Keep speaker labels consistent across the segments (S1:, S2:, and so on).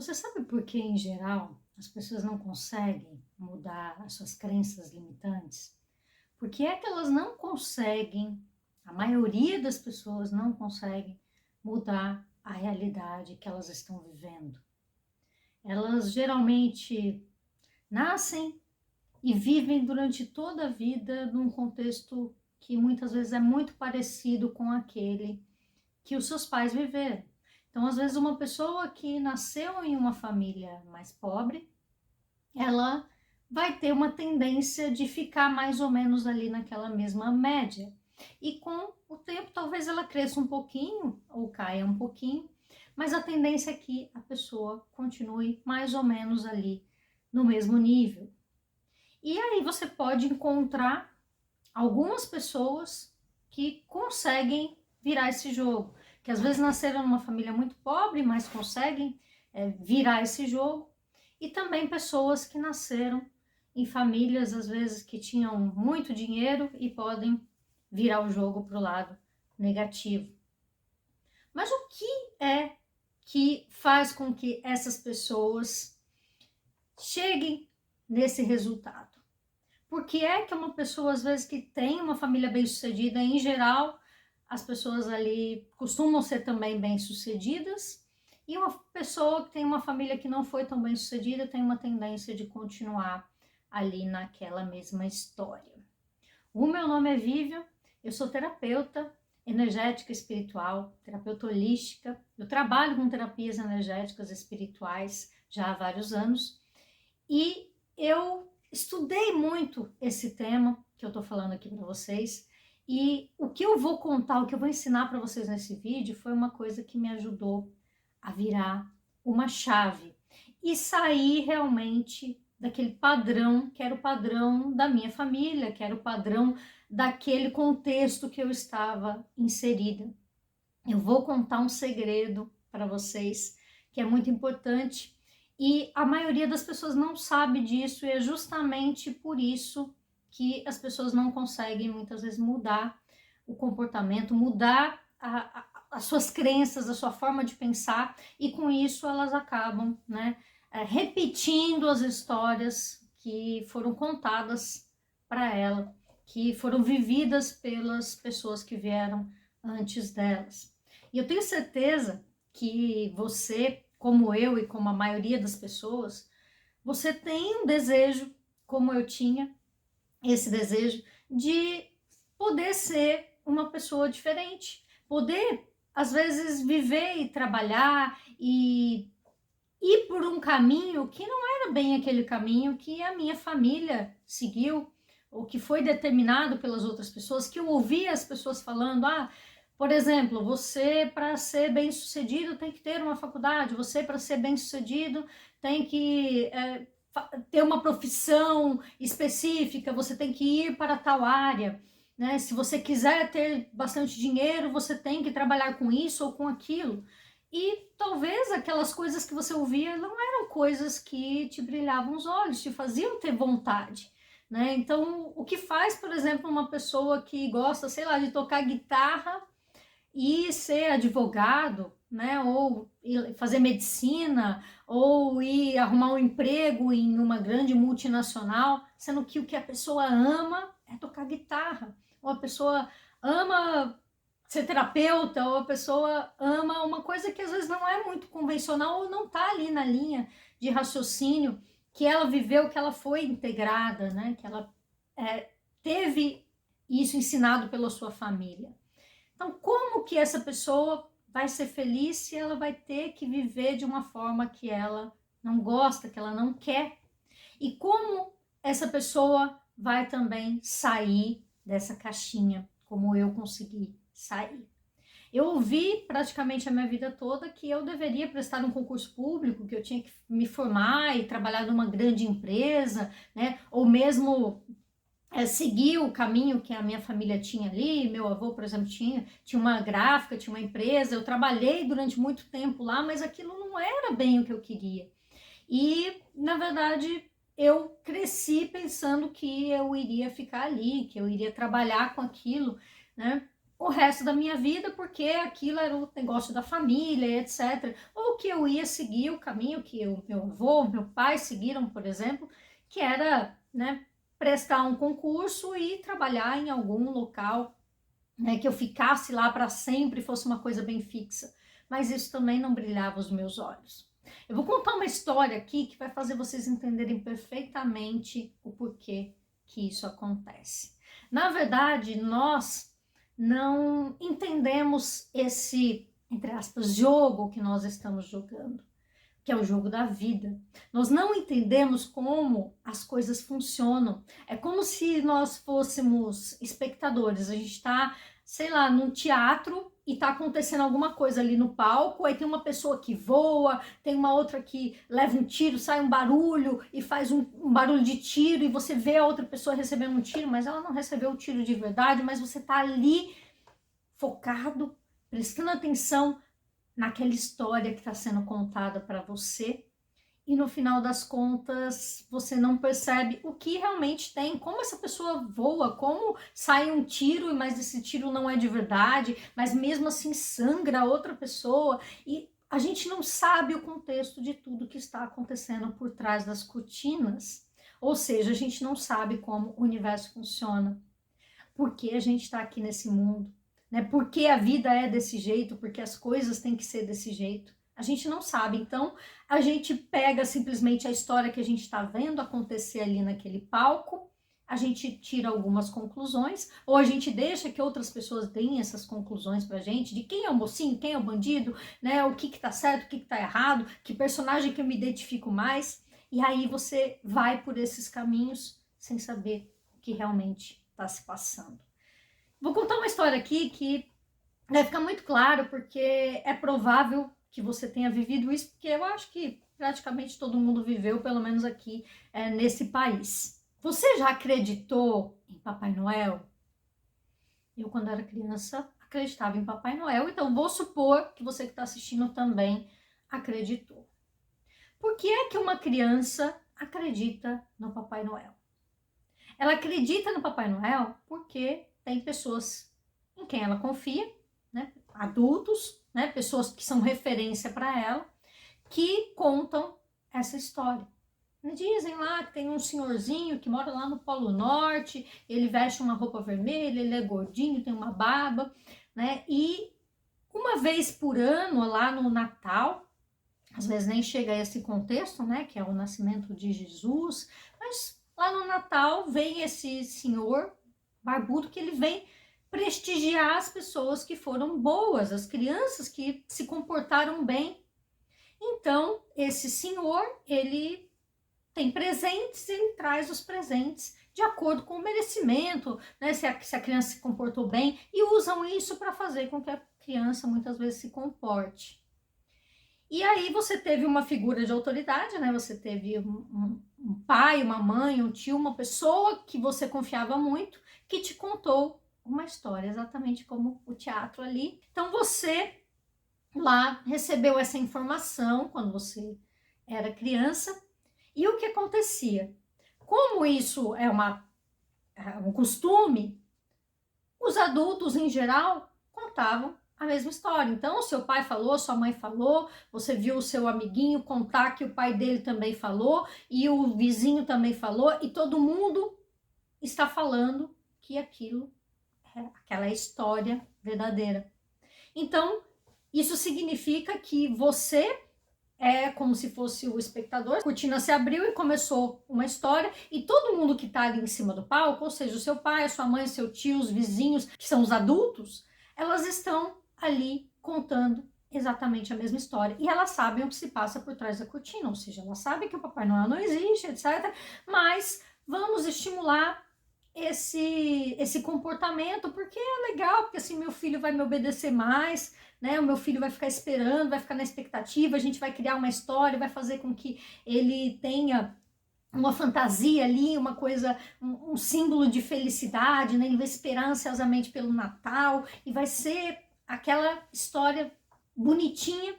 S1: Você sabe por que, em geral, as pessoas não conseguem mudar as suas crenças limitantes? Porque é que elas não conseguem, a maioria das pessoas não conseguem mudar a realidade que elas estão vivendo. Elas geralmente nascem e vivem durante toda a vida num contexto que muitas vezes é muito parecido com aquele que os seus pais viveram. Então, às vezes, uma pessoa que nasceu em uma família mais pobre, ela vai ter uma tendência de ficar mais ou menos ali naquela mesma média. E com o tempo, talvez ela cresça um pouquinho ou caia um pouquinho, mas a tendência é que a pessoa continue mais ou menos ali no mesmo nível. E aí você pode encontrar algumas pessoas que conseguem virar esse jogo, que às vezes nasceram numa família muito pobre, mas conseguem virar esse jogo, e também pessoas que nasceram em famílias, às vezes, que tinham muito dinheiro e podem virar o jogo para o lado negativo. Mas o que é que faz com que essas pessoas cheguem nesse resultado? Por que é que uma pessoa, às vezes, que tem uma família bem-sucedida, em geral, as pessoas ali costumam ser também bem-sucedidas, e uma pessoa que tem uma família que não foi tão bem-sucedida tem uma tendência de continuar ali naquela mesma história. O meu nome é Vivian, eu sou terapeuta energética espiritual, terapeuta holística, eu trabalho com terapias energéticas espirituais já há vários anos, e eu estudei muito esse tema que eu tô falando aqui para vocês, e o que eu vou contar, o que eu vou ensinar para vocês nesse vídeo foi uma coisa que me ajudou a virar uma chave e sair realmente daquele padrão que era o padrão da minha família, que era o padrão daquele contexto que eu estava inserida. Eu vou contar um segredo para vocês que é muito importante e a maioria das pessoas não sabe disso, e é justamente por isso que as pessoas não conseguem muitas vezes mudar o comportamento, mudar as suas crenças, a sua forma de pensar, e com isso elas acabam, né, repetindo as histórias que foram contadas para ela, que foram vividas pelas pessoas que vieram antes delas. E eu tenho certeza que você, como eu e como a maioria das pessoas, você tem um desejo, como eu tinha, esse desejo de poder ser uma pessoa diferente, poder, às vezes, viver e trabalhar e ir por um caminho que não era bem aquele caminho que a minha família seguiu, ou que foi determinado pelas outras pessoas, que eu ouvia as pessoas falando, por exemplo, você para ser bem-sucedido tem que ter uma faculdade, você para ser bem-sucedido tem que ter uma profissão específica, você tem que ir para tal área, né? Se você quiser ter bastante dinheiro, você tem que trabalhar com isso ou com aquilo. E talvez aquelas coisas que você ouvia não eram coisas que te brilhavam os olhos, te faziam ter vontade, né? Então, o que faz, por exemplo, uma pessoa que gosta, sei lá, de tocar guitarra e ser advogado, né, ou fazer medicina, ou ir arrumar um emprego em uma grande multinacional, sendo que o que a pessoa ama é tocar guitarra, ou a pessoa ama ser terapeuta, ou a pessoa ama uma coisa que às vezes não é muito convencional, ou não está ali na linha de raciocínio que ela viveu, que ela foi integrada, né, que ela teve isso ensinado pela sua família. Então, como que essa pessoa vai ser feliz se ela vai ter que viver de uma forma que ela não gosta, que ela não quer? E como essa pessoa vai também sair dessa caixinha, como eu consegui sair? Eu ouvi praticamente a minha vida toda que eu deveria prestar um concurso público, que eu tinha que me formar e trabalhar numa grande empresa, né? Ou mesmo seguir o caminho que a minha família tinha ali. Meu avô, por exemplo, tinha uma gráfica, tinha uma empresa, eu trabalhei durante muito tempo lá, mas aquilo não era bem o que eu queria. E, na verdade, eu cresci pensando que eu iria ficar ali, que eu iria trabalhar com aquilo, né? o resto da minha vida, porque aquilo era o negócio da família, etc. Ou que eu ia seguir o caminho que o meu avô, meu pai seguiram, por exemplo, que era, né, prestar um concurso e trabalhar em algum local, né, que eu ficasse lá para sempre, fosse uma coisa bem fixa. Mas isso também não brilhava os meus olhos. Eu vou contar uma história aqui que vai fazer vocês entenderem perfeitamente o porquê que isso acontece. Na verdade, nós não entendemos esse, entre aspas, jogo que nós estamos jogando, que é o jogo da vida. Nós não entendemos como as coisas funcionam. É como se nós fôssemos espectadores. A gente está, sei lá, num teatro e está acontecendo alguma coisa ali no palco, aí tem uma pessoa que voa, tem uma outra que leva um tiro, sai um barulho e faz um barulho de tiro, e você vê a outra pessoa recebendo um tiro, mas ela não recebeu o tiro de verdade, mas você está ali focado, prestando atenção naquela história que está sendo contada para você, e no final das contas você não percebe o que realmente tem, como essa pessoa voa, como sai um tiro, mas esse tiro não é de verdade, mas mesmo assim sangra a outra pessoa, e a gente não sabe o contexto de tudo que está acontecendo por trás das cortinas, ou seja, a gente não sabe como o universo funciona, por que a gente está aqui nesse mundo, né? Por que a vida é desse jeito, porque as coisas têm que ser desse jeito. A gente não sabe, então a gente pega simplesmente a história que a gente está vendo acontecer ali naquele palco, a gente tira algumas conclusões, ou a gente deixa que outras pessoas deem essas conclusões pra gente, de quem é o mocinho, quem é o bandido, né? O que tá certo, o que tá errado, que personagem que eu me identifico mais, e aí você vai por esses caminhos sem saber o que realmente está se passando. Vou contar uma história aqui que vai ficar muito claro, porque é provável que você tenha vivido isso, porque eu acho que praticamente todo mundo viveu, pelo menos aqui nesse país. Você já acreditou em Papai Noel? Eu, quando era criança, acreditava em Papai Noel, então vou supor que você que está assistindo também acreditou. Por que é que uma criança acredita no Papai Noel? Ela acredita no Papai Noel porque tem pessoas em quem ela confia, né? Adultos, né? Pessoas que são referência para ela, que contam essa história. Dizem lá que tem um senhorzinho que mora lá no Polo Norte, ele veste uma roupa vermelha, ele é gordinho, tem uma barba, né? E uma vez por ano, lá no Natal, às vezes nem chega a esse contexto, né? Que é o nascimento de Jesus, mas lá no Natal vem esse senhor barbudo que ele vem prestigiar as pessoas que foram boas, as crianças que se comportaram bem. Então, esse senhor, ele tem presentes, ele traz os presentes de acordo com o merecimento, né? Se a criança se comportou bem, e usam isso para fazer com que a criança muitas vezes se comporte. E aí você teve uma figura de autoridade, né? Você teve um pai, uma mãe, um tio, uma pessoa que você confiava muito, que te contou uma história, exatamente como o teatro ali. Então você lá recebeu essa informação quando você era criança, e o que acontecia? Como isso é um costume, os adultos em geral contavam a mesma história. Então, seu pai falou, sua mãe falou, você viu o seu amiguinho contar que o pai dele também falou, e o vizinho também falou, e todo mundo está falando que aquilo é aquela história verdadeira. Então, isso significa que você é como se fosse o espectador, a cortina se abriu e começou uma história, e todo mundo que está ali em cima do palco, ou seja, o seu pai, a sua mãe, seu tio, os vizinhos, que são os adultos, elas estão ali contando exatamente a mesma história, e elas sabem o que se passa por trás da cortina, ou seja, elas sabem que o Papai Noel não existe, etc, mas vamos estimular esse comportamento, porque é legal, porque assim meu filho vai me obedecer mais, né? O meu filho vai ficar esperando, vai ficar na expectativa, a gente vai criar uma história, vai fazer com que ele tenha uma fantasia ali, uma coisa, um símbolo de felicidade, né? Ele vai esperar ansiosamente pelo Natal, e vai ser aquela história bonitinha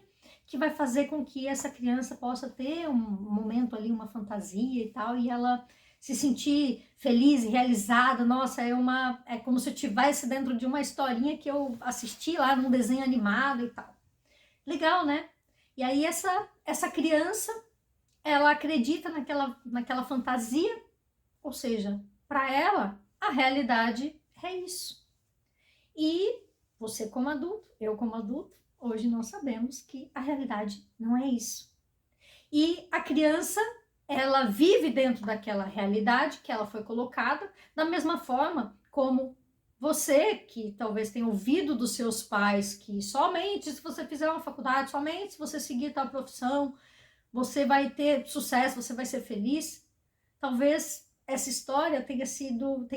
S1: que vai fazer com que essa criança possa ter um momento ali, uma fantasia e tal, e ela se sentir feliz e realizada. Nossa, é como se eu estivesse dentro de uma historinha que eu assisti lá num desenho animado e tal. Legal, né? E aí essa criança, ela acredita naquela fantasia, ou seja, para ela, a realidade é isso. E você como adulto, eu como adulto, hoje nós sabemos que a realidade não é isso. E a criança, ela vive dentro daquela realidade que ela foi colocada, da mesma forma como você, que talvez tenha ouvido dos seus pais que somente se você fizer uma faculdade, somente se você seguir tal profissão, você vai ter sucesso, você vai ser feliz. Talvez essa história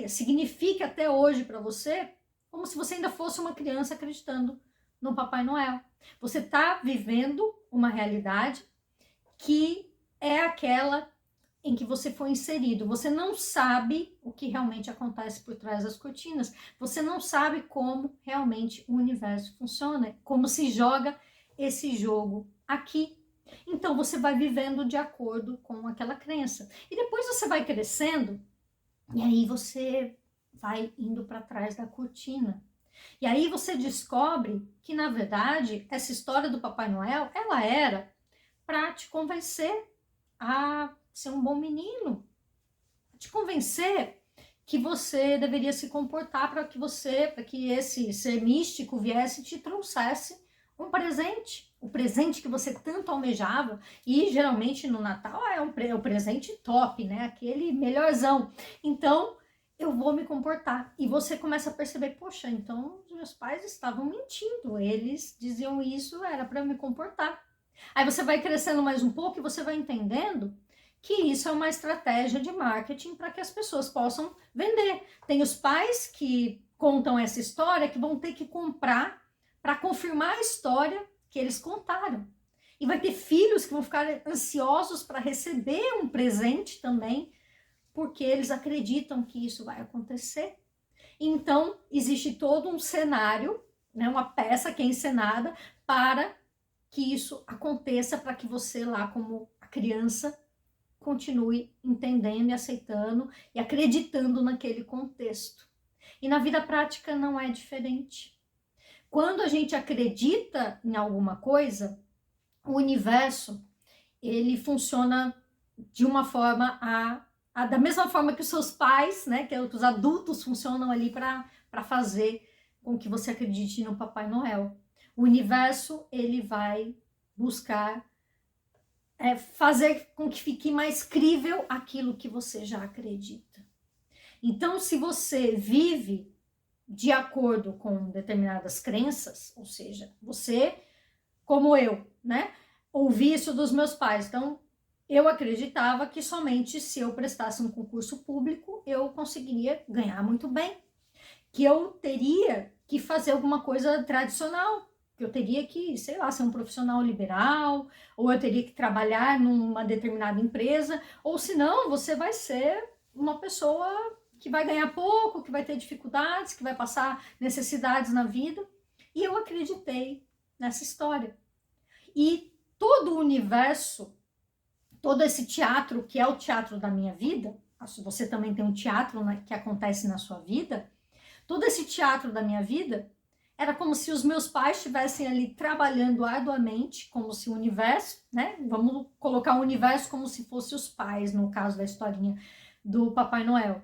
S1: signifique até hoje para você como se você ainda fosse uma criança acreditando no Papai Noel. Você está vivendo uma realidade que é aquela em que você foi inserido. Você não sabe o que realmente acontece por trás das cortinas. Você não sabe como realmente o universo funciona, como se joga esse jogo aqui. Então você vai vivendo de acordo com aquela crença. E depois você vai crescendo e aí você vai indo para trás da cortina. E aí você descobre que, na verdade, essa história do Papai Noel, ela era para te convencer a ser um bom menino, te convencer que você deveria se comportar para que esse ser místico viesse e te trouxesse um presente, o presente que você tanto almejava. E geralmente no Natal é o presente top, né? Aquele melhorzão. Então eu vou me comportar. E você começa a perceber, poxa, então os meus pais estavam mentindo. Eles diziam isso, era para eu me comportar. Aí você vai crescendo mais um pouco e você vai entendendo que isso é uma estratégia de marketing para que as pessoas possam vender. Tem os pais que contam essa história que vão ter que comprar para confirmar a história que eles contaram. E vai ter filhos que vão ficar ansiosos para receber um presente também, porque eles acreditam que isso vai acontecer. Então, existe todo um cenário, né, uma peça que é encenada para que isso aconteça, para que você lá como a criança continue entendendo e aceitando e acreditando naquele contexto. E na vida prática não é diferente. Quando a gente acredita em alguma coisa, o universo, ele funciona de uma forma da mesma forma que os seus pais, né, que os adultos funcionam ali para fazer com que você acredite no Papai Noel. O universo, ele vai buscar fazer com que fique mais crível aquilo que você já acredita. Então, se você vive de acordo com determinadas crenças, ou seja, você, como eu, né, ouvi isso dos meus pais. Então, eu acreditava que somente se eu prestasse um concurso público, eu conseguiria ganhar muito bem. Que eu teria que fazer alguma coisa tradicional, que eu teria que, sei lá, ser um profissional liberal, ou eu teria que trabalhar numa determinada empresa, ou senão você vai ser uma pessoa que vai ganhar pouco, que vai ter dificuldades, que vai passar necessidades na vida. E eu acreditei nessa história. E todo o universo, todo esse teatro que é o teatro da minha vida, você também tem um teatro que acontece na sua vida, todo esse teatro da minha vida era como se os meus pais estivessem ali trabalhando arduamente, como se o universo, né? Vamos colocar o universo como se fosse os pais, no caso da historinha do Papai Noel.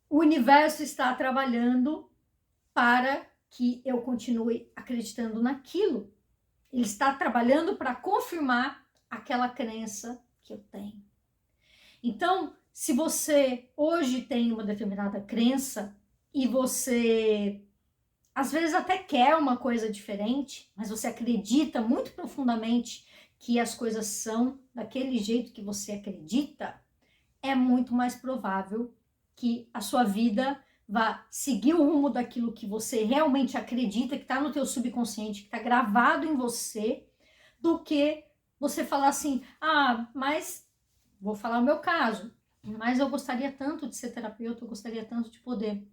S1: O universo está trabalhando para que eu continue acreditando naquilo. Ele está trabalhando para confirmar aquela crença que eu tenho. Então, se você hoje tem uma determinada crença e você às vezes até quer uma coisa diferente, mas você acredita muito profundamente que as coisas são daquele jeito que você acredita, é muito mais provável que a sua vida vá seguir o rumo daquilo que você realmente acredita, que está no teu subconsciente, que está gravado em você, do que você falar assim, mas vou falar o meu caso, mas eu gostaria tanto de ser terapeuta, eu gostaria tanto de poder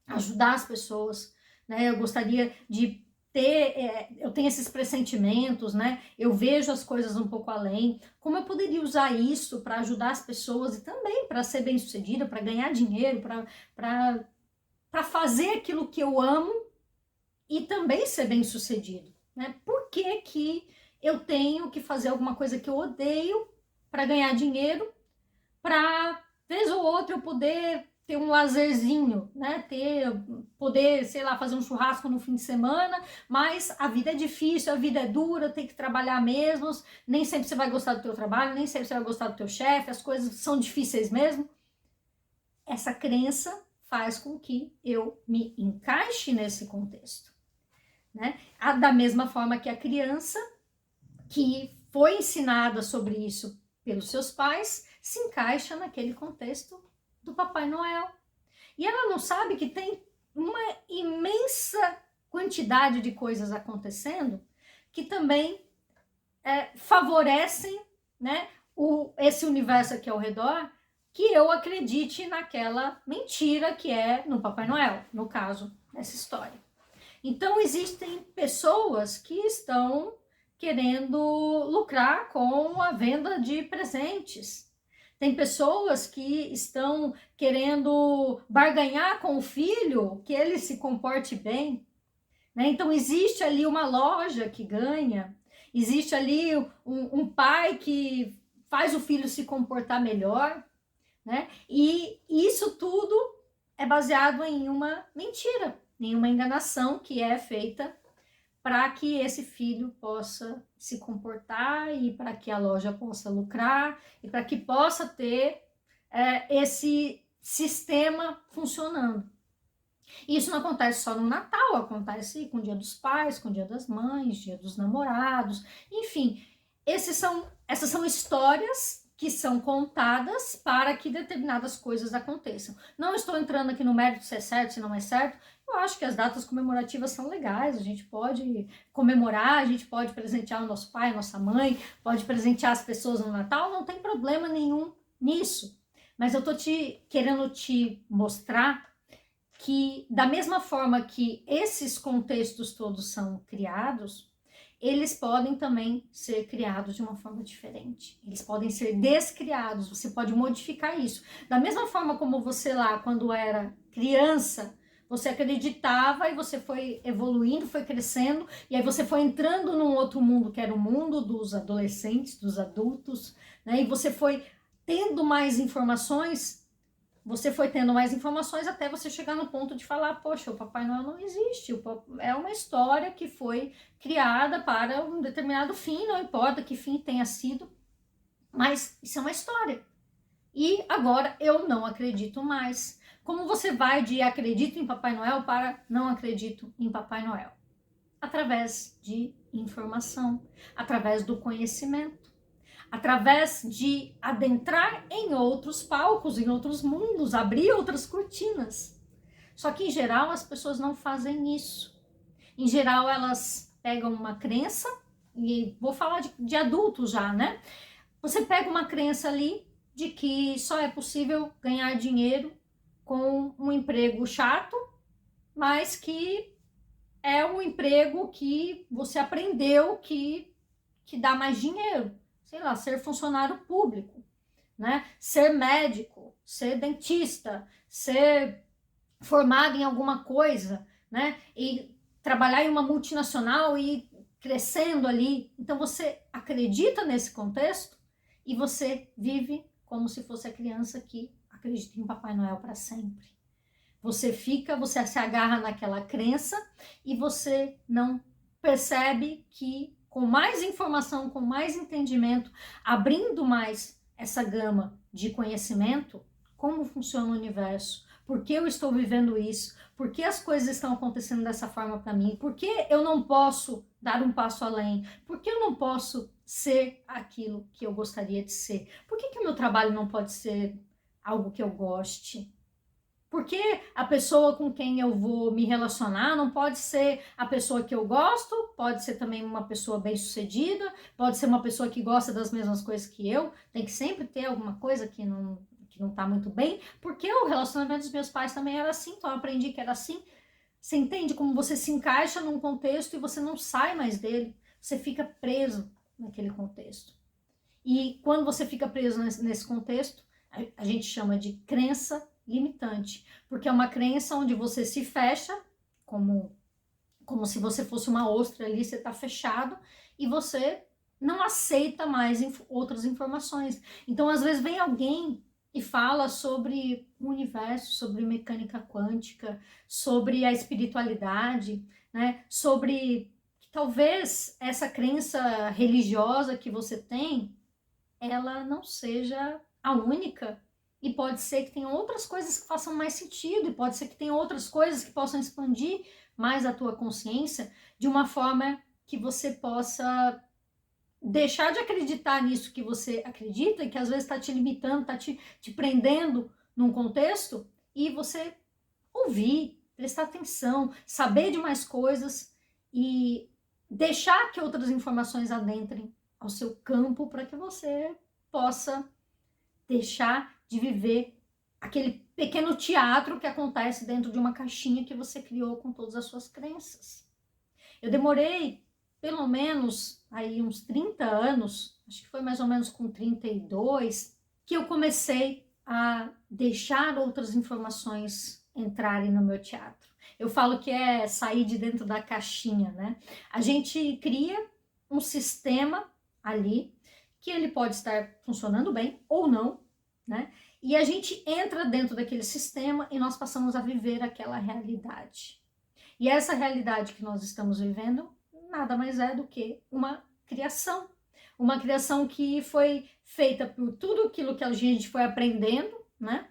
S1: ajudar as pessoas, né? Eu gostaria de eu tenho esses pressentimentos, né? Eu vejo as coisas um pouco além. Como eu poderia usar isso para ajudar as pessoas e também para ser bem-sucedida, para ganhar dinheiro, para fazer aquilo que eu amo e também ser bem-sucedido, né? Por que que eu tenho que fazer alguma coisa que eu odeio para ganhar dinheiro, para vez ou outra eu poder ter um lazerzinho, né? Poder, sei lá, fazer um churrasco no fim de semana, mas a vida é difícil, a vida é dura, tem que trabalhar mesmo, nem sempre você vai gostar do teu trabalho, nem sempre você vai gostar do teu chefe, as coisas são difíceis mesmo. Essa crença faz com que eu me encaixe nesse contexto, né? Da mesma forma que a criança que foi ensinada sobre isso pelos seus pais se encaixa naquele contexto do Papai Noel. E ela não sabe que tem uma imensa quantidade de coisas acontecendo que também favorecem, né, esse universo aqui ao redor, que eu acredite naquela mentira que é no Papai Noel, no caso dessa história. Então existem pessoas que estão querendo lucrar com a venda de presentes. Tem pessoas que estão querendo barganhar com o filho que ele se comporte bem, né? Então existe ali uma loja que ganha, existe ali um pai que faz o filho se comportar melhor, né? E isso tudo é baseado em uma mentira, em uma enganação que é feita para que esse filho possa se comportar e para que a loja possa lucrar e para que possa ter esse sistema funcionando. Isso não acontece só no Natal, acontece com o Dia dos Pais, com o Dia das Mães, Dia dos Namorados, enfim, essas são histórias que são contadas para que determinadas coisas aconteçam. Não estou entrando aqui no mérito se é certo, se não é certo. Eu acho que as datas comemorativas são legais, a gente pode comemorar, a gente pode presentear o nosso pai, a nossa mãe, pode presentear as pessoas no Natal, não tem problema nenhum nisso. Mas eu tô querendo te mostrar que, da mesma forma que esses contextos todos são criados, eles podem também ser criados de uma forma diferente. Eles podem ser descriados, você pode modificar isso. Da mesma forma como você lá, quando era criança, você acreditava e você foi evoluindo, foi crescendo, e aí você foi entrando num outro mundo, que era o mundo dos adolescentes, dos adultos, né? E você foi tendo mais informações, até você chegar no ponto de falar, poxa, o Papai Noel não existe, é uma história que foi criada para um determinado fim, não importa que fim tenha sido, mas isso é uma história. E agora eu não acredito mais. Como você vai de acredito em Papai Noel para não acredito em Papai Noel? Através de informação, através do conhecimento, através de adentrar em outros palcos, em outros mundos, abrir outras cortinas. Só que, em geral, as pessoas não fazem isso. Em geral, elas pegam uma crença, e vou falar de adultos já, né? Você pega uma crença ali de que só é possível ganhar dinheiro com um emprego chato, mas que é um emprego que você aprendeu que dá mais dinheiro. Sei lá, ser funcionário público, né? Ser médico, ser dentista, ser formado em alguma coisa, né? E trabalhar em uma multinacional e crescendo ali. Então você acredita nesse contexto e você vive como se fosse a criança que acredita em Papai Noel para sempre. Você se agarra naquela crença e você não percebe que com mais informação, com mais entendimento, abrindo mais essa gama de conhecimento, como funciona o universo, por que eu estou vivendo isso, por que as coisas estão acontecendo dessa forma para mim, por que eu não posso dar um passo além, por que eu não posso ser aquilo que eu gostaria de ser, por que o meu trabalho não pode ser algo que eu goste? Por que a pessoa com quem eu vou me relacionar não pode ser a pessoa que eu gosto, pode ser também uma pessoa bem-sucedida, pode ser uma pessoa que gosta das mesmas coisas que eu, tem que sempre ter alguma coisa que não tá muito bem, porque o relacionamento dos meus pais também era assim, então eu aprendi que era assim. Você entende como você se encaixa num contexto e você não sai mais dele? Você fica preso naquele contexto. E quando você fica preso nesse contexto, a gente chama de crença limitante, porque é uma crença onde você se fecha, como se você fosse uma ostra ali, você está fechado e você não aceita mais outras informações. Então, às vezes, vem alguém e fala sobre o universo, sobre mecânica quântica, sobre a espiritualidade, né? Sobre que talvez essa crença religiosa que você tem, ela não seja a única. E pode ser que tenha outras coisas que façam mais sentido, e pode ser que tenha outras coisas que possam expandir mais a tua consciência de uma forma que você possa deixar de acreditar nisso que você acredita, e que às vezes está te limitando, está te prendendo num contexto, e você ouvir, prestar atenção, saber de mais coisas e deixar que outras informações adentrem ao seu campo para que você possa deixar de viver aquele pequeno teatro que acontece dentro de uma caixinha que você criou com todas as suas crenças. Eu demorei pelo menos aí uns 30 anos, acho que foi mais ou menos com 32, que eu comecei a deixar outras informações entrarem no meu teatro. Eu falo que é sair de dentro da caixinha, né? A gente cria um sistema ali que ele pode estar funcionando bem ou não, né? E a gente entra dentro daquele sistema e nós passamos a viver aquela realidade. E essa realidade que nós estamos vivendo nada mais é do que uma criação. Uma criação que foi feita por tudo aquilo que a gente foi aprendendo, né?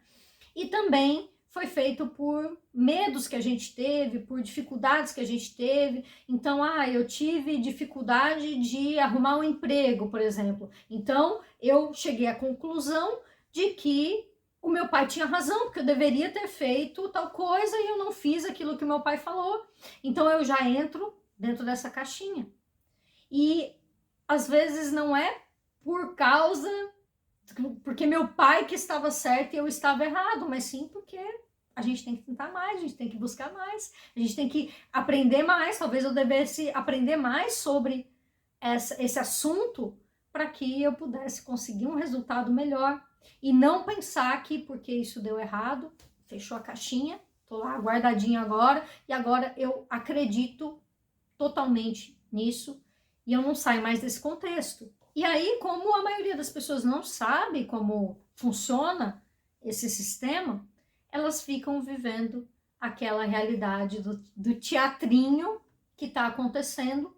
S1: E também foi feito por medos que a gente teve, por dificuldades que a gente teve. Então, eu tive dificuldade de arrumar um emprego, por exemplo. Então, eu cheguei à conclusão de que o meu pai tinha razão, porque eu deveria ter feito tal coisa e eu não fiz aquilo que o meu pai falou. Então, eu já entro dentro dessa caixinha. E, às vezes, não é porque meu pai que estava certo e eu estava errado, mas sim porque a gente tem que tentar mais, a gente tem que buscar mais, a gente tem que aprender mais. Talvez eu devesse aprender mais sobre esse assunto para que eu pudesse conseguir um resultado melhor e não pensar que porque isso deu errado, fechou a caixinha, tô lá guardadinha agora e agora eu acredito totalmente nisso e eu não saio mais desse contexto. E aí, como a maioria das pessoas não sabe como funciona esse sistema, elas ficam vivendo aquela realidade do teatrinho que está acontecendo,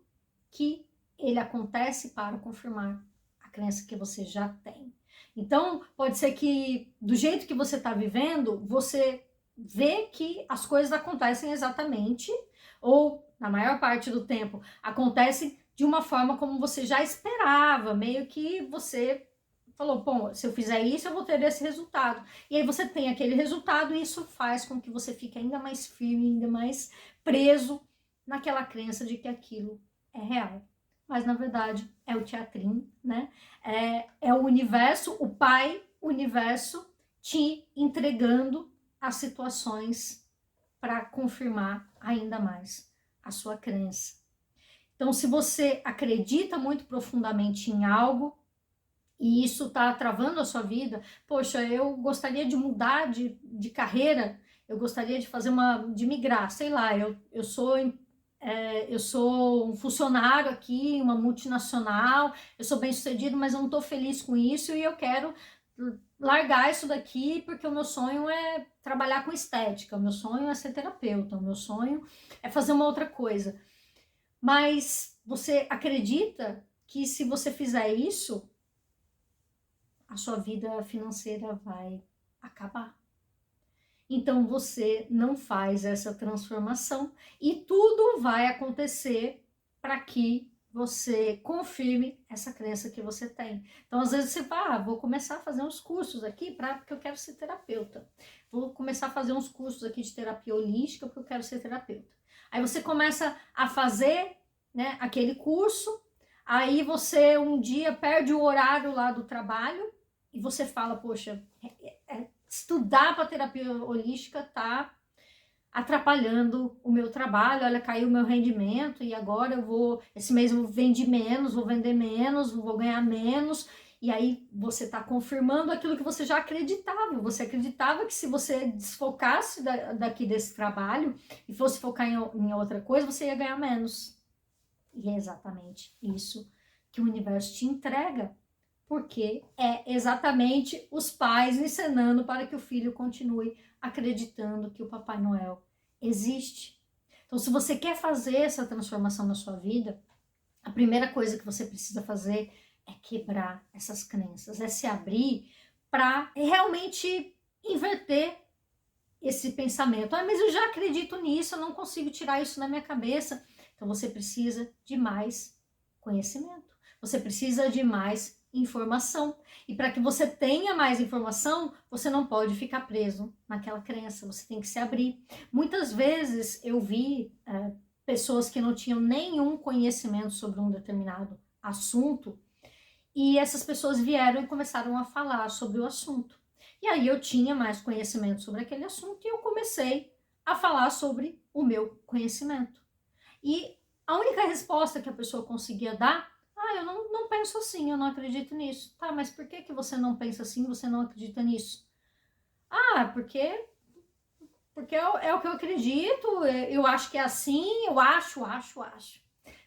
S1: que ele acontece para confirmar a crença que você já tem. Então, pode ser que do jeito que você está vivendo, você vê que as coisas acontecem exatamente, ou na maior parte do tempo, acontecem de uma forma como você já esperava, meio que você falou, bom, se eu fizer isso, eu vou ter esse resultado. E aí você tem aquele resultado e isso faz com que você fique ainda mais firme, ainda mais preso naquela crença de que aquilo é real. Mas, na verdade, é o teatrinho, né? É o universo, o pai universo te entregando as situações para confirmar ainda mais a sua crença. Então, se você acredita muito profundamente em algo e isso está travando a sua vida, poxa, eu gostaria de mudar de carreira, eu gostaria de de migrar, sei lá, eu sou um funcionário aqui, uma multinacional, eu sou bem-sucedido, mas eu não estou feliz com isso e eu quero largar isso daqui porque o meu sonho é trabalhar com estética, o meu sonho é ser terapeuta, o meu sonho é fazer uma outra coisa. Mas você acredita que se você fizer isso, a sua vida financeira vai acabar. Então você não faz essa transformação e tudo vai acontecer para que você confirme essa crença que você tem. Então, às vezes você fala, vou começar a fazer uns cursos aqui porque eu quero ser terapeuta. Vou começar a fazer uns cursos aqui de terapia holística porque eu quero ser terapeuta. Aí você começa a fazer, né, aquele curso, aí você um dia perde o horário lá do trabalho e você fala, poxa, estudar para terapia holística tá atrapalhando o meu trabalho, olha, caiu o meu rendimento e agora esse mês eu vendi menos, vou vender menos, vou ganhar menos. E aí você está confirmando aquilo que você já acreditava. Você acreditava que se você desfocasse daqui desse trabalho e fosse focar em outra coisa, você ia ganhar menos. E é exatamente isso que o universo te entrega, porque é exatamente os pais ensinando para que o filho continue acreditando que o Papai Noel existe. Então, se você quer fazer essa transformação na sua vida, a primeira coisa que você precisa fazer é quebrar essas crenças, é se abrir para realmente inverter esse pensamento. Ah, mas eu já acredito nisso, eu não consigo tirar isso na minha cabeça. Então você precisa de mais conhecimento, você precisa de mais informação. E para que você tenha mais informação, você não pode ficar preso naquela crença, você tem que se abrir. Muitas vezes eu vi pessoas que não tinham nenhum conhecimento sobre um determinado assunto, e essas pessoas vieram e começaram a falar sobre o assunto. E aí eu tinha mais conhecimento sobre aquele assunto e eu comecei a falar sobre o meu conhecimento. E a única resposta que a pessoa conseguia dar: ah, eu não penso assim, eu não acredito nisso. Tá, mas por que você não pensa assim, você não acredita nisso? Ah, porque é o que eu acredito, eu acho que é assim, eu acho.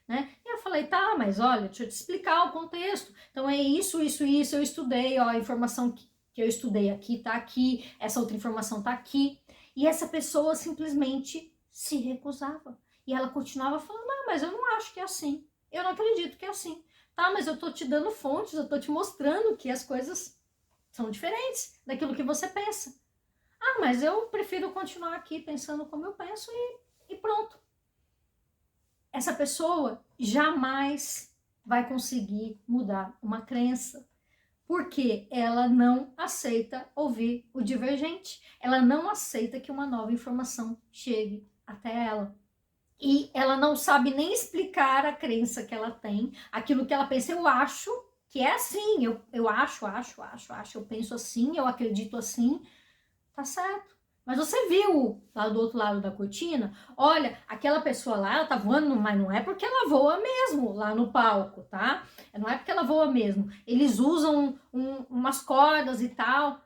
S1: Né? E eu falei, tá, mas olha, deixa eu te explicar o contexto. Então é isso, eu estudei, ó, a informação que eu estudei aqui tá aqui, essa outra informação tá aqui. E essa pessoa simplesmente se recusava. E ela continuava falando, não, mas eu não acho que é assim. Eu não acredito que é assim. Tá, mas eu tô te dando fontes, eu tô te mostrando que as coisas são diferentes daquilo que você pensa. Ah, mas eu prefiro continuar aqui pensando como eu penso e pronto. Essa pessoa jamais vai conseguir mudar uma crença, porque ela não aceita ouvir o divergente, ela não aceita que uma nova informação chegue até ela. E ela não sabe nem explicar a crença que ela tem, aquilo que ela pensa. Eu acho que é assim, eu acho, eu penso assim, eu acredito assim, tá certo. Mas você viu lá do outro lado da cortina? Olha, aquela pessoa lá, ela tá voando, mas não é porque ela voa mesmo lá no palco, tá? Não é porque ela voa mesmo. Eles usam umas cordas e tal.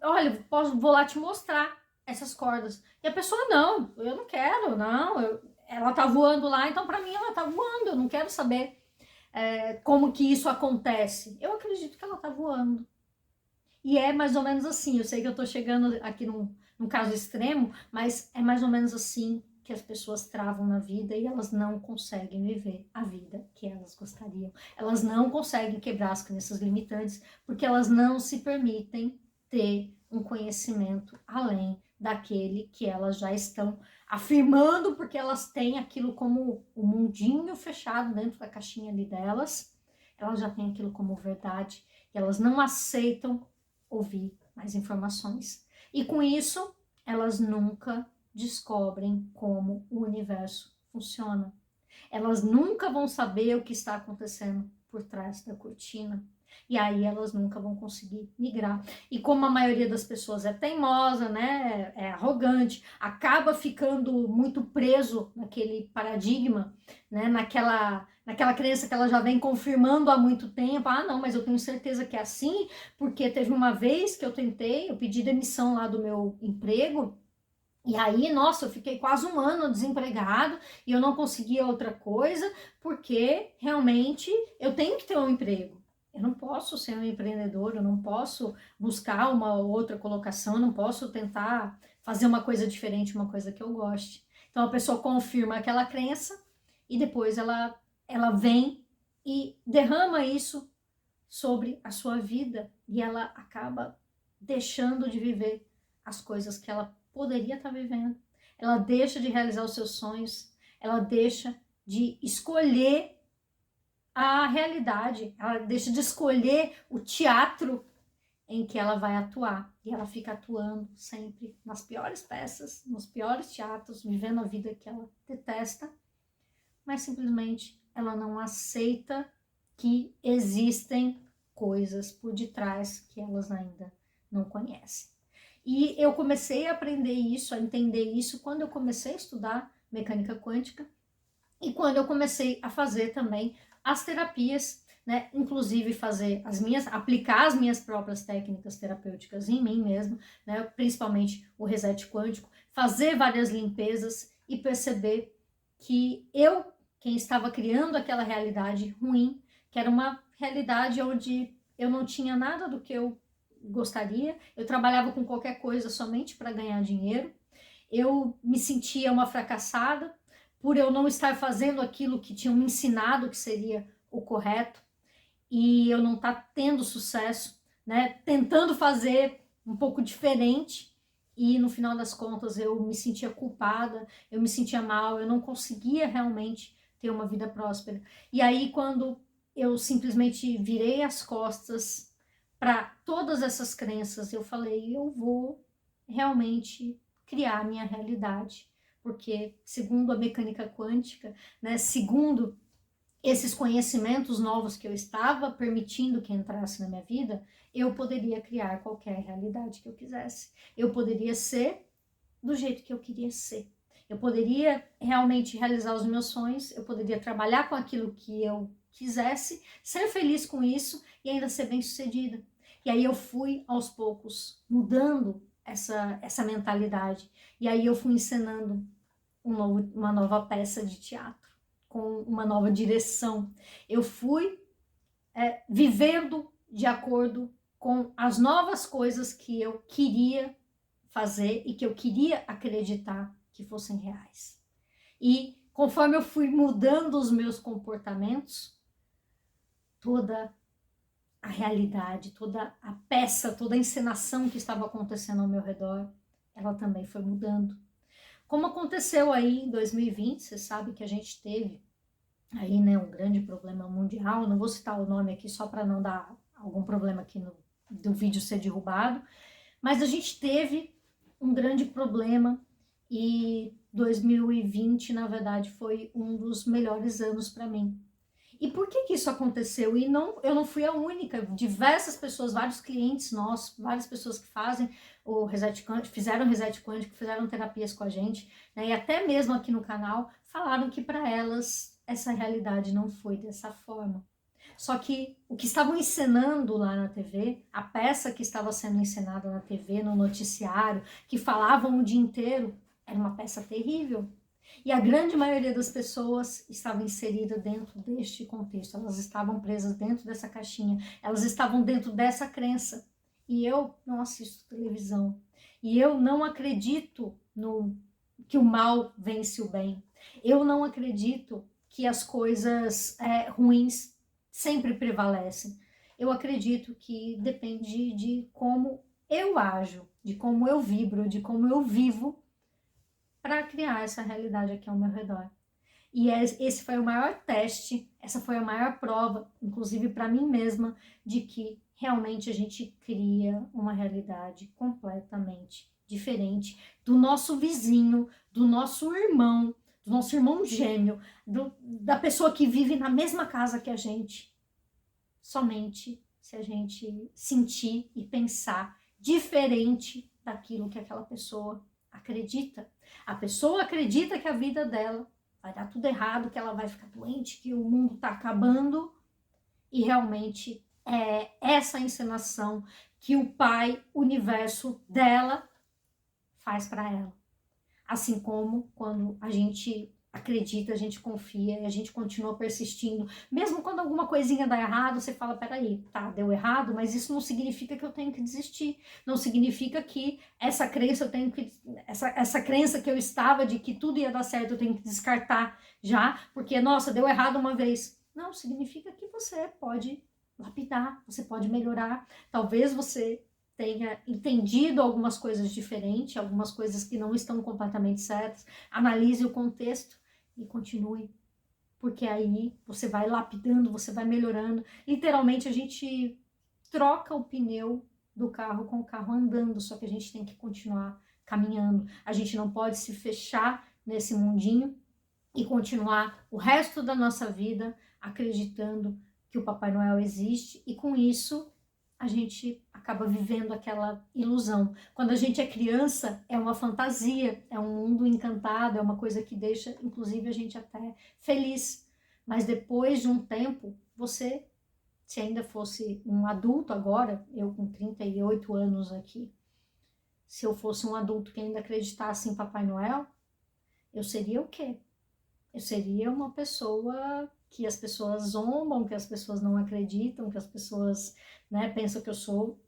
S1: Olha, vou lá te mostrar essas cordas. E a pessoa, não, eu não quero, não. Ela tá voando lá, então para mim ela tá voando. Eu não quero saber como que isso acontece. Eu acredito que ela tá voando. E é mais ou menos assim, eu sei que eu tô chegando aqui num caso extremo, mas é mais ou menos assim que as pessoas travam na vida e elas não conseguem viver a vida que elas gostariam. Elas não conseguem quebrar as crenças limitantes porque elas não se permitem ter um conhecimento além daquele que elas já estão afirmando, porque elas têm aquilo como o mundinho fechado dentro da caixinha ali delas, elas já têm aquilo como verdade e elas não aceitam ouvir mais informações. E com isso, elas nunca descobrem como o universo funciona. Elas nunca vão saber o que está acontecendo por trás da cortina. E aí elas nunca vão conseguir migrar. E como a maioria das pessoas é teimosa, né, é arrogante, acaba ficando muito preso naquele paradigma, né, naquela crença que ela já vem confirmando há muito tempo. Ah, não, mas eu tenho certeza que é assim, porque teve uma vez que eu pedi demissão lá do meu emprego, e aí, nossa, eu fiquei quase um ano desempregado e eu não conseguia outra coisa, porque realmente eu tenho que ter um emprego. Eu não posso ser um empreendedor, eu não posso buscar uma outra colocação, eu não posso tentar fazer uma coisa diferente, uma coisa que eu goste. Então a pessoa confirma aquela crença e depois ela vem e derrama isso sobre a sua vida e ela acaba deixando de viver as coisas que ela poderia estar vivendo. Ela deixa de realizar os seus sonhos, ela deixa de escolher a realidade, ela deixa de escolher o teatro em que ela vai atuar. E ela fica atuando sempre nas piores peças, nos piores teatros, vivendo a vida que ela detesta, mas simplesmente ela não aceita que existem coisas por detrás que elas ainda não conhecem. E eu comecei a aprender isso, a entender isso, quando eu comecei a estudar mecânica quântica e quando eu comecei a fazer também as terapias, né? Inclusive aplicar as minhas próprias técnicas terapêuticas em mim mesmo, né? Principalmente o reset quântico, fazer várias limpezas e perceber que quem estava criando aquela realidade ruim, que era uma realidade onde eu não tinha nada do que eu gostaria, eu trabalhava com qualquer coisa somente para ganhar dinheiro, eu me sentia uma fracassada por eu não estar fazendo aquilo que tinham me ensinado que seria o correto e eu não estar tendo sucesso, né? Tentando fazer um pouco diferente e no final das contas eu me sentia culpada, eu me sentia mal, eu não conseguia realmente ter uma vida próspera. E aí quando eu simplesmente virei as costas para todas essas crenças, eu falei, eu vou realmente criar a minha realidade, porque segundo a mecânica quântica, né, segundo esses conhecimentos novos que eu estava permitindo que entrasse na minha vida, eu poderia criar qualquer realidade que eu quisesse. Eu poderia ser do jeito que eu queria ser. Eu poderia realmente realizar os meus sonhos, eu poderia trabalhar com aquilo que eu quisesse, ser feliz com isso e ainda ser bem-sucedida. E aí eu fui, aos poucos, mudando essa mentalidade. E aí eu fui encenando uma nova peça de teatro, com uma nova direção. Eu fui vivendo de acordo com as novas coisas que eu queria fazer e que eu queria acreditar que fossem reais. E conforme eu fui mudando os meus comportamentos, toda a realidade, toda a peça, toda a encenação que estava acontecendo ao meu redor, ela também foi mudando. Como aconteceu aí em 2020, você sabe que a gente teve aí, né, um grande problema mundial, não vou citar o nome aqui só para não dar algum problema aqui do vídeo ser derrubado, mas a gente teve um grande problema e 2020, na verdade, foi um dos melhores anos para mim. E por que isso aconteceu? E não, eu não fui a única, diversas pessoas, vários clientes nossos, várias pessoas que fazem o reset quântico, fizeram reset quântico, fizeram terapias com a gente, né, e até mesmo aqui no canal, falaram que para elas essa realidade não foi dessa forma. Só que o que estavam encenando lá na TV, a peça que estava sendo encenada na TV, no noticiário, que falavam o dia inteiro, era uma peça terrível. E a grande maioria das pessoas estava inserida dentro deste contexto, elas estavam presas dentro dessa caixinha, elas estavam dentro dessa crença. E eu não assisto televisão. E eu não acredito que o mal vence o bem. Eu não acredito que as coisas ruins sempre prevalecem. Eu acredito que depende de como eu ajo, de como eu vibro, de como eu vivo para criar essa realidade aqui ao meu redor. E esse foi o maior teste, essa foi a maior prova, inclusive para mim mesma, de que realmente a gente cria uma realidade completamente diferente do nosso vizinho, do nosso irmão gêmeo, da pessoa que vive na mesma casa que a gente. Somente se a gente sentir e pensar diferente daquilo que aquela pessoa acredita. A pessoa acredita que a vida dela vai dar tudo errado, que ela vai ficar doente, que o mundo está acabando, e realmente é essa encenação que o Pai Universo dela faz para ela. Assim como quando a gente acredita, a gente confia e a gente continua persistindo. Mesmo quando alguma coisinha dá errado, você fala, peraí, tá, deu errado, mas isso não significa que eu tenho que desistir. Não significa que essa crença eu tenho que... Essa crença que eu estava de que tudo ia dar certo, eu tenho que descartar já, porque, nossa, deu errado uma vez. Não, significa que você pode lapidar, você pode melhorar. Talvez você tenha entendido algumas coisas diferentes, algumas coisas que não estão completamente certas, analise o contexto e continue, porque aí você vai lapidando, você vai melhorando. Literalmente a gente troca o pneu do carro com o carro andando, só que a gente tem que continuar caminhando. A gente não pode se fechar nesse mundinho e continuar o resto da nossa vida acreditando que o Papai Noel existe e com isso a gente acaba vivendo aquela ilusão. Quando a gente é criança, é uma fantasia, é um mundo encantado, é uma coisa que deixa, inclusive, a gente até feliz. Mas depois de um tempo, você, se ainda fosse um adulto agora, eu com 38 anos aqui, se eu fosse um adulto que ainda acreditasse em Papai Noel, eu seria o quê? Eu seria uma pessoa que as pessoas zombam, que as pessoas não acreditam, que as pessoas, né, pensam que eu sou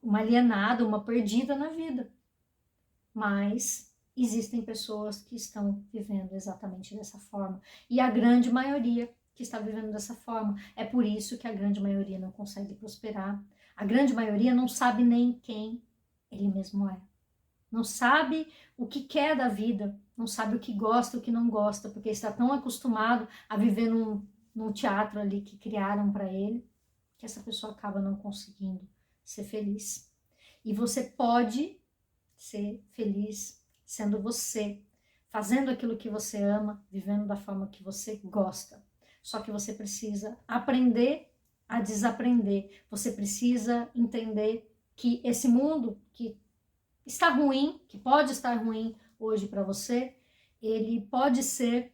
S1: uma alienada, uma perdida na vida. Mas existem pessoas que estão vivendo exatamente dessa forma. E a grande maioria que está vivendo dessa forma. É por isso que a grande maioria não consegue prosperar. A grande maioria não sabe nem quem ele mesmo é. Não sabe o que quer da vida, não sabe o que gosta, o que não gosta, porque está tão acostumado a viver num teatro ali que criaram para ele, que essa pessoa acaba não conseguindo ser feliz. E você pode ser feliz sendo você, fazendo aquilo que você ama, vivendo da forma que você gosta. Só que você precisa aprender a desaprender. Você precisa entender que esse mundo que está ruim, que pode estar ruim hoje para você, ele pode ser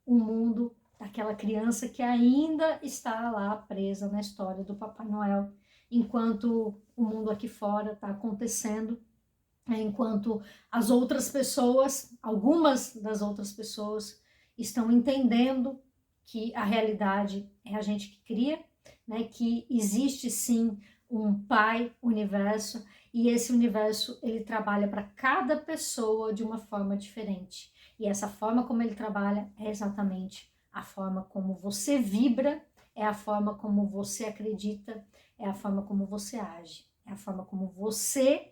S1: um mundo daquela criança que ainda está lá presa na história do Papai Noel, enquanto o mundo aqui fora está acontecendo, enquanto as outras pessoas, algumas das outras pessoas, estão entendendo que a realidade é a gente que cria, né, que existe sim um pai universo, e esse universo ele trabalha para cada pessoa de uma forma diferente. E essa forma como ele trabalha é exatamente a forma como você vibra, é a forma como você acredita, é a forma como você age, é a forma como você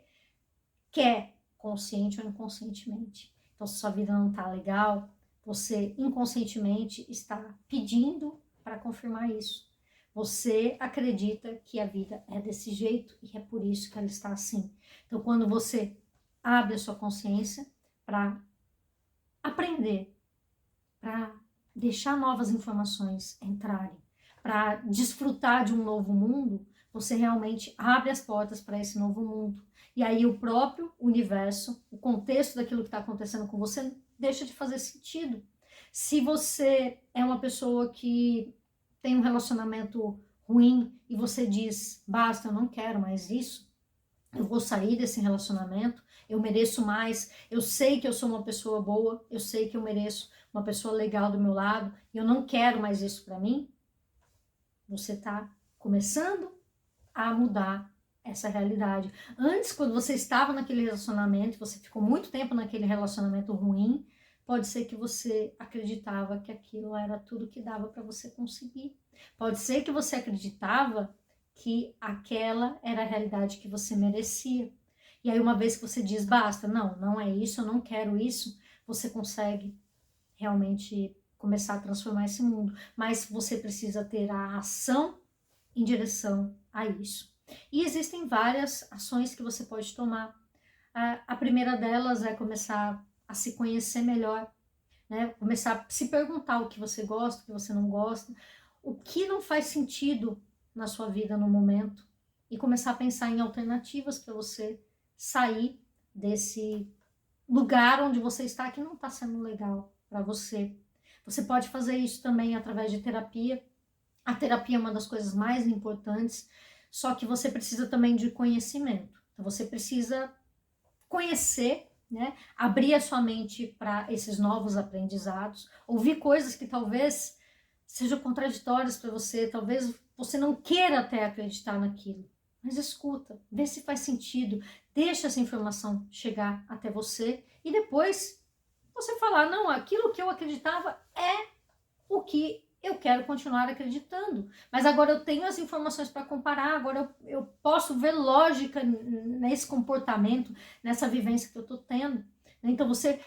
S1: quer, consciente ou inconscientemente. Então, se sua vida não está legal, você inconscientemente está pedindo para confirmar isso. Você acredita que a vida é desse jeito e é por isso que ela está assim. Então, quando você abre a sua consciência para aprender, para deixar novas informações entrarem, para desfrutar de um novo mundo, você realmente abre as portas para esse novo mundo. E aí o próprio universo, o contexto daquilo que está acontecendo com você, deixa de fazer sentido. Se você é uma pessoa que tem um relacionamento ruim e você diz, basta, eu não quero mais isso, eu vou sair desse relacionamento, eu mereço mais, eu sei que eu sou uma pessoa boa, eu sei que eu mereço uma pessoa legal do meu lado, e eu não quero mais isso para mim, você está começando a mudar essa realidade. Antes, quando você estava naquele relacionamento, você ficou muito tempo naquele relacionamento ruim, pode ser que você acreditava que aquilo era tudo que dava para você conseguir. Pode ser que você acreditava que aquela era a realidade que você merecia. E aí, uma vez que você diz, basta, não, não é isso, eu não quero isso, você consegue realmente começar a transformar esse mundo. Mas você precisa ter a ação em direção a isso. E existem várias ações que você pode tomar. A primeira delas é começar a se conhecer melhor, né? Começar a se perguntar o que você gosta, o que você não gosta, o que não faz sentido na sua vida no momento, e começar a pensar em alternativas para você sair desse lugar onde você está que não está sendo legal para você. Você pode fazer isso também através de terapia. A terapia é uma das coisas mais importantes, só que você precisa também de conhecimento. Então você precisa conhecer, né? Abrir a sua mente para esses novos aprendizados, ouvir coisas que talvez sejam contraditórias para você, talvez você não queira até acreditar naquilo. Mas escuta, vê se faz sentido, deixa essa informação chegar até você e depois você falar, não, aquilo que eu acreditava é o que eu quero continuar acreditando. Mas agora eu tenho as informações para comparar, agora eu posso ver lógica nesse comportamento, nessa vivência que eu estou tendo. Então você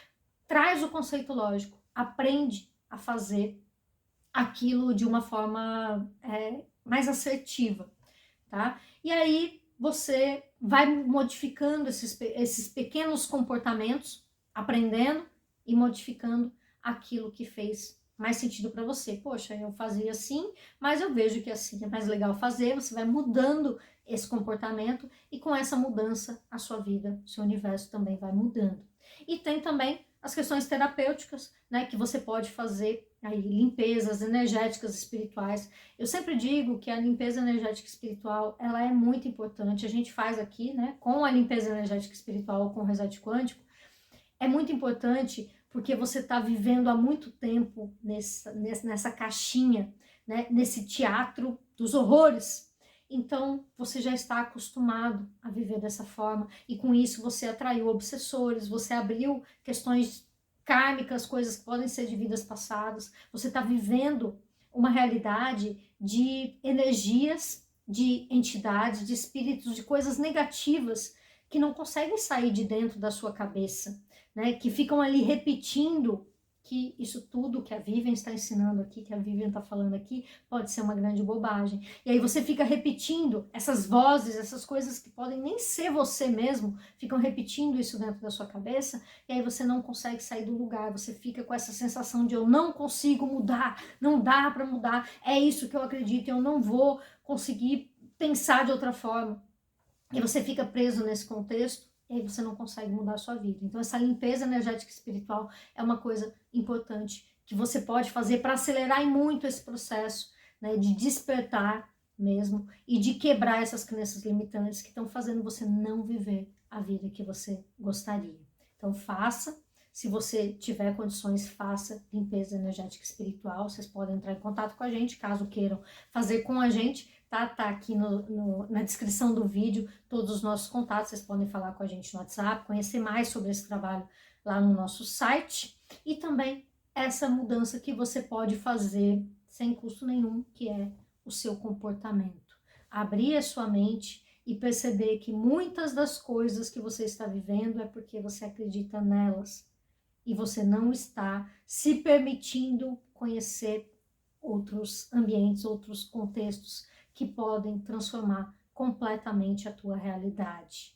S1: traz o conceito lógico, aprende a fazer aquilo de uma forma mais assertiva, tá? E aí você vai modificando esses pequenos comportamentos, aprendendo e modificando aquilo que fez mais sentido para você. Poxa, eu fazia assim, mas eu vejo que assim é mais legal fazer. Você vai mudando esse comportamento, e com essa mudança a sua vida, o seu universo também vai mudando. E tem também as questões terapêuticas, né, que você pode fazer aí, limpezas energéticas espirituais. Eu sempre digo que a limpeza energética espiritual, ela é muito importante. A gente faz aqui, né, com a limpeza energética espiritual, com o reset quântico, é muito importante porque você está vivendo há muito tempo nessa caixinha, né, nesse teatro dos horrores. Então, você já está acostumado a viver dessa forma, e com isso você atraiu obsessores, você abriu questões kármicas, coisas que podem ser de vidas passadas, você está vivendo uma realidade de energias, de entidades, de espíritos, de coisas negativas que não conseguem sair de dentro da sua cabeça, né? Que ficam ali repetindo que isso tudo que a Vivian está ensinando aqui, que a Vivian está falando aqui, pode ser uma grande bobagem. E aí você fica repetindo essas vozes, essas coisas que podem nem ser você mesmo, ficam repetindo isso dentro da sua cabeça, e aí você não consegue sair do lugar, você fica com essa sensação de eu não consigo mudar, não dá para mudar, é isso que eu acredito, eu não vou conseguir pensar de outra forma. E você fica preso nesse contexto, e aí você não consegue mudar a sua vida. Então essa limpeza energética espiritual é uma coisa importante que você pode fazer para acelerar muito esse processo, né, de despertar mesmo e de quebrar essas crenças limitantes que estão fazendo você não viver a vida que você gostaria. Então faça, se você tiver condições, faça limpeza energética espiritual. Vocês podem entrar em contato com a gente, caso queiram fazer com a gente. Tá aqui na descrição do vídeo todos os nossos contatos, vocês podem falar com a gente no WhatsApp, conhecer mais sobre esse trabalho lá no nosso site, e também essa mudança que você pode fazer sem custo nenhum, que é o seu comportamento. Abrir a sua mente e perceber que muitas das coisas que você está vivendo é porque você acredita nelas, e você não está se permitindo conhecer outros ambientes, outros contextos que podem transformar completamente a tua realidade.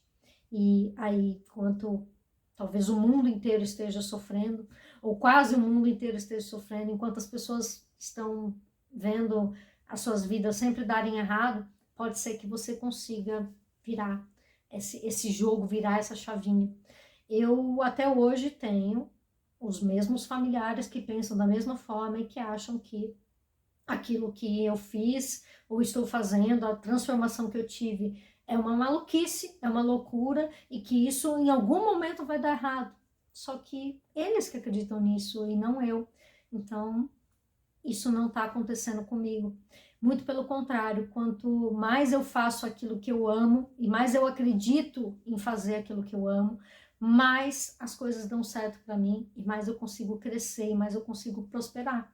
S1: E aí, enquanto talvez o mundo inteiro esteja sofrendo, ou quase o mundo inteiro esteja sofrendo, enquanto as pessoas estão vendo as suas vidas sempre darem errado, pode ser que você consiga virar esse jogo, virar essa chavinha. Eu até hoje tenho os mesmos familiares que pensam da mesma forma e que acham que aquilo que eu fiz ou estou fazendo, a transformação que eu tive, é uma maluquice, é uma loucura, e que isso em algum momento vai dar errado. Só que eles que acreditam nisso e não eu. Então, isso não está acontecendo comigo. Muito pelo contrário, quanto mais eu faço aquilo que eu amo e mais eu acredito em fazer aquilo que eu amo, mais as coisas dão certo para mim e mais eu consigo crescer e mais eu consigo prosperar.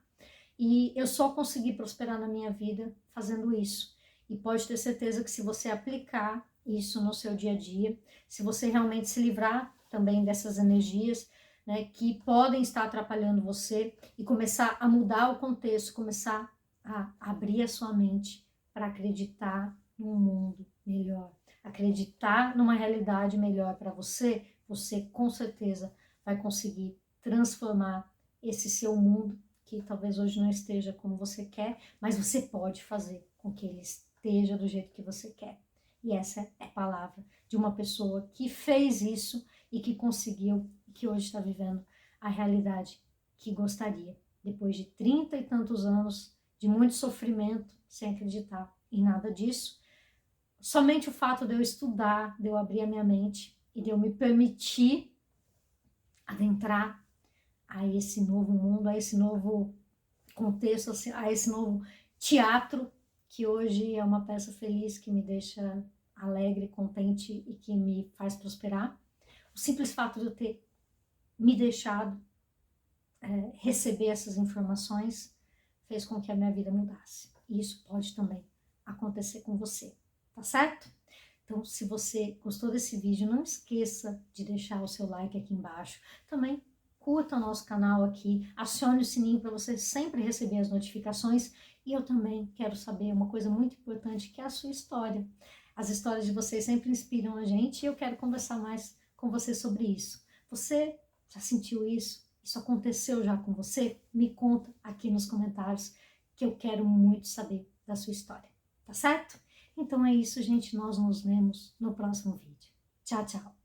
S1: E eu só consegui prosperar na minha vida fazendo isso. E pode ter certeza que se você aplicar isso no seu dia a dia, se você realmente se livrar também dessas energias, né, que podem estar atrapalhando você, e começar a mudar o contexto, começar a abrir a sua mente para acreditar num mundo melhor, acreditar numa realidade melhor para você, você com certeza vai conseguir transformar esse seu mundo, que talvez hoje não esteja como você quer, mas você pode fazer com que ele esteja do jeito que você quer. E essa é a palavra de uma pessoa que fez isso e que conseguiu, e que hoje está vivendo a realidade que gostaria, depois de 30 e tantos anos de muito sofrimento, sem acreditar em nada disso. Somente o fato de eu estudar, de eu abrir a minha mente e de eu me permitir adentrar a esse novo mundo, a esse novo contexto, a esse novo teatro, que hoje é uma peça feliz, que me deixa alegre, contente e que me faz prosperar. O simples fato de eu ter me deixado receber essas informações fez com que a minha vida mudasse. E isso pode também acontecer com você, tá certo? Então, se você gostou desse vídeo, não esqueça de deixar o seu like aqui embaixo. Também curta o nosso canal aqui, acione o sininho para você sempre receber as notificações. E eu também quero saber uma coisa muito importante, que é a sua história. As histórias de vocês sempre inspiram a gente, e eu quero conversar mais com você sobre isso. Você já sentiu isso? Isso aconteceu já com você? Me conta aqui nos comentários, que eu quero muito saber da sua história, tá certo? Então é isso, gente. Nós nos vemos no próximo vídeo. Tchau, tchau.